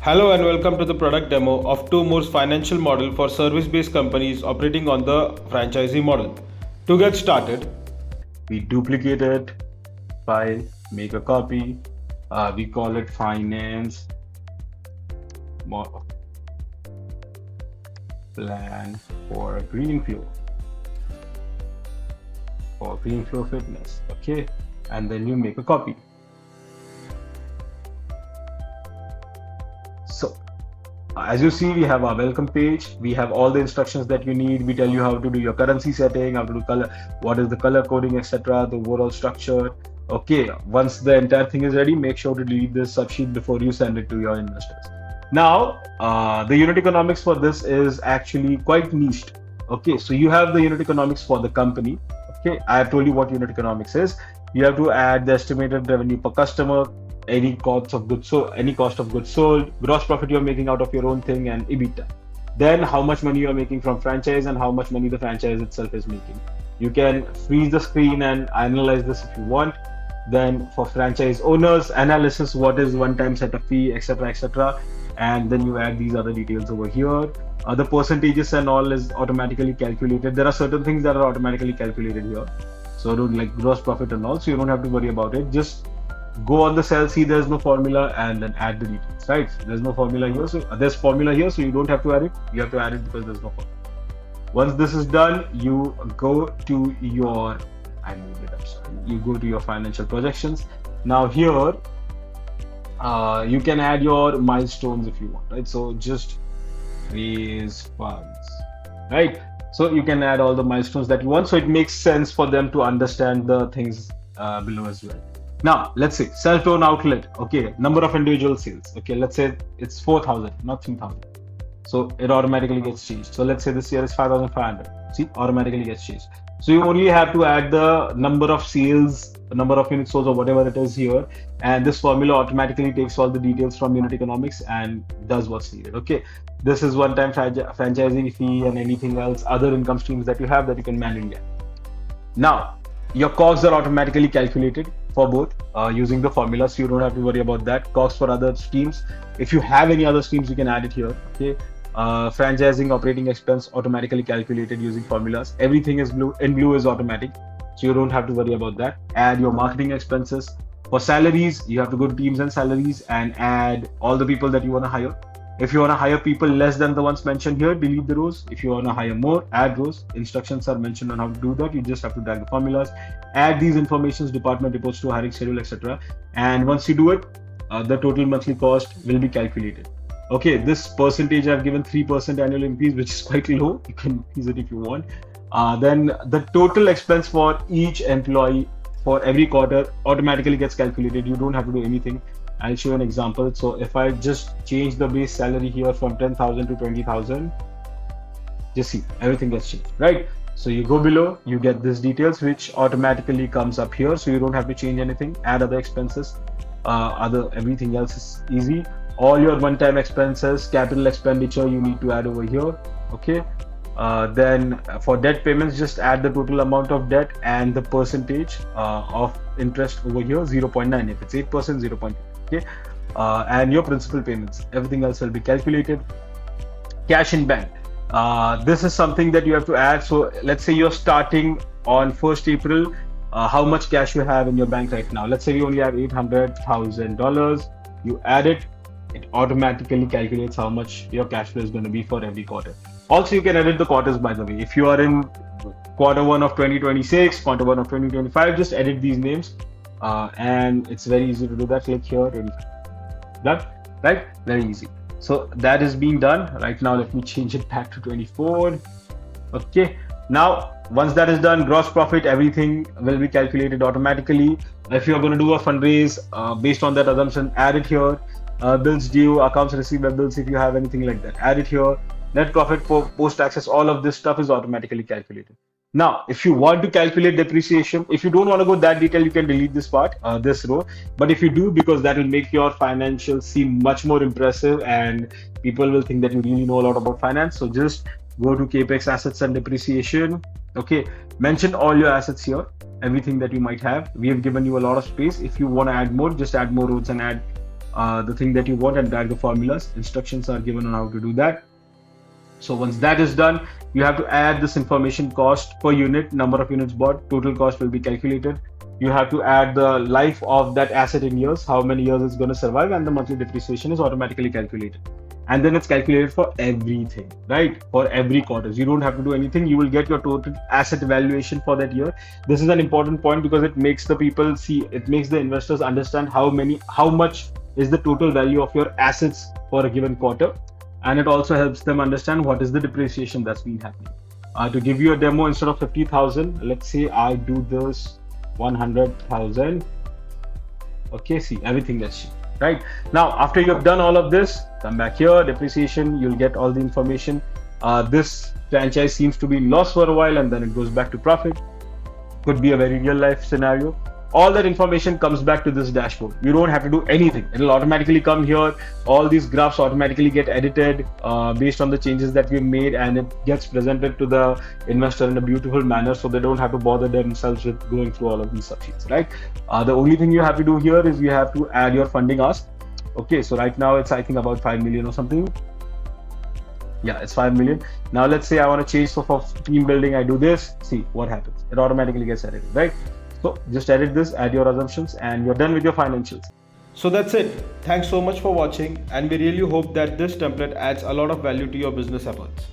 Hello and welcome to the product demo of two more financial model for service-based companies operating on the franchisee model. To get started, we duplicate it, file, make a copy. We call it finance plan for Greenflow Fitness. Okay, and then you make a copy. So as you see, we have our welcome page. We have all the instructions that you need. We tell you how to do your currency setting, how to do color, what is the color coding, etc., the overall structure. Okay, once the entire thing is ready, make sure to delete this subsheet before you send it to your investors. Now, the unit economics for this is actually quite niched. Okay, so you have the unit economics for the company. Okay, I have told you what unit economics is. You have to add the estimated revenue per customer, any cost of goods sold, gross profit you're making out of your own thing, and EBITDA. Then how much money you're making from franchise and how much money the franchise itself is making. You can freeze the screen and analyze this if you want. Then for franchise owners, analysis, what is one-time setup fee, etc., and then you add these other details over here. The percentages and all is automatically calculated. There are certain things that are automatically calculated here, so don't like gross profit and all, so you don't have to worry about it. Just go on the cell, see there's no formula, and then add the details, right? There's no formula here, so there's formula here, so you don't have to add it. You have to add it because there's no formula. Once this is done, you go to your, you go to your financial projections. Now here, you can add your milestones if you want, right? So just raise funds, right? So you can add all the milestones that you want, so it makes sense for them to understand the things below as well. Now, let's say self-owned outlet. Okay, number of individual sales. Okay, let's say it's 4,000, not 3,000. So it automatically gets changed. So let's say this year is 5,500. See, automatically gets changed. So you only have to add the number of sales, number of units sold, or whatever it is here, and this formula automatically takes all the details from unit economics and does what's needed. Okay, this is one-time franchising fee and anything else, other income streams that you have that you can manually add. Now, your costs are automatically calculated for both using the formula, so you don't have to worry about that. Costs for other streams, if you have any other streams, you can add it here. Okay, franchising operating expense automatically calculated using formulas. Everything is blue. In blue is automatic, so you don't have to worry about that. Add your marketing expenses. For salaries, you have to go to teams and salaries and add all the people that you want to hire. If you want to hire people less than the ones mentioned here, delete the rows. If you want to hire more, add rows. Instructions are mentioned on how to do that. You just have to drag the formulas, add these informations, department reports to hiring schedule, etc. And once you do it, the total monthly cost will be calculated. Okay, this percentage I've given 3% annual increase, which is quite low. You can increase it if you want. Then the total expense for each employee for every quarter automatically gets calculated. You don't have to do anything. I'll show you an example. So if I just change the base salary here from 10,000 to 20,000, just see everything gets changed, right? So you go below, you get this details, which automatically comes up here. So you don't have to change anything, add other expenses, everything else is easy. All your one-time expenses, capital expenditure, you need to add over here. Okay. Then for debt payments, just add the total amount of debt and the percentage of interest over here, 0.9. If it's 8%, 0.8. Okay, and your principal payments, everything else will be calculated. Cash in bank, this is something that you have to add. So let's say you're starting on 1st April, how much cash you have in your bank right now. Let's say you only have $800,000. You add it, it automatically calculates how much your cash flow is going to be for every quarter. Also, you can edit the quarters, by the way. If you are in Q1 of 2026, Q1 of 2025, just edit these names. And it's very easy to do that. Click here, done, right? Very easy. So that is being done right now. Let me change it back to 24. Okay, now once that is done, gross profit, everything will be calculated automatically. If you're going to do a fundraise based on that assumption, add it here. Bills due, accounts receivables, if you have anything like that, add it here. Net profit for post taxes, all of this stuff is automatically calculated. Now, if you want to calculate depreciation, if you don't want to go that detail, you can delete this part, this row. But if you do, because that will make your financials seem much more impressive and people will think that you really know a lot about finance. So just go to capex, assets and depreciation. Okay, mention all your assets here, everything that you might have. We have given you a lot of space. If you want to add more, just add more rows and add the thing that you want and drag the formulas. Instructions are given on how to do that. So once that is done, you have to add this information: cost per unit, number of units bought, total cost will be calculated. You have to add the life of that asset in years, how many years it's going to survive, and the monthly depreciation is automatically calculated. And then it's calculated for everything, right? For every quarters. You don't have to do anything. You will get your total asset valuation for that year. This is an important point because it makes the people see, it makes the investors understand how much is the total value of your assets for a given quarter, and it also helps them understand what is the depreciation that's been happening. To give you a demo, instead of 50,000, let's say I do this 100,000. Okay, see, everything gets cheap, right? Now, after you have done all of this, come back here, depreciation, you'll get all the information. This franchise seems to be in loss for a while and then it goes back to profit. Could be a very real life scenario. All that information comes back to this dashboard. You don't have to do anything. It'll automatically come here. All these graphs automatically get edited based on the changes that we've made, and it gets presented to the investor in a beautiful manner, so they don't have to bother themselves with going through all of these subsheets, right? The only thing you have to do here is you have to add your funding ask. Okay, so right now it's, I think, about 5 million or something. Yeah, it's 5 million. Now let's say I want to change, so for team building, I do this. See what happens. It automatically gets edited, right? So just edit this, add your assumptions, and you're done with your financials. So that's it. Thanks so much for watching, and we really hope that this template adds a lot of value to your business efforts.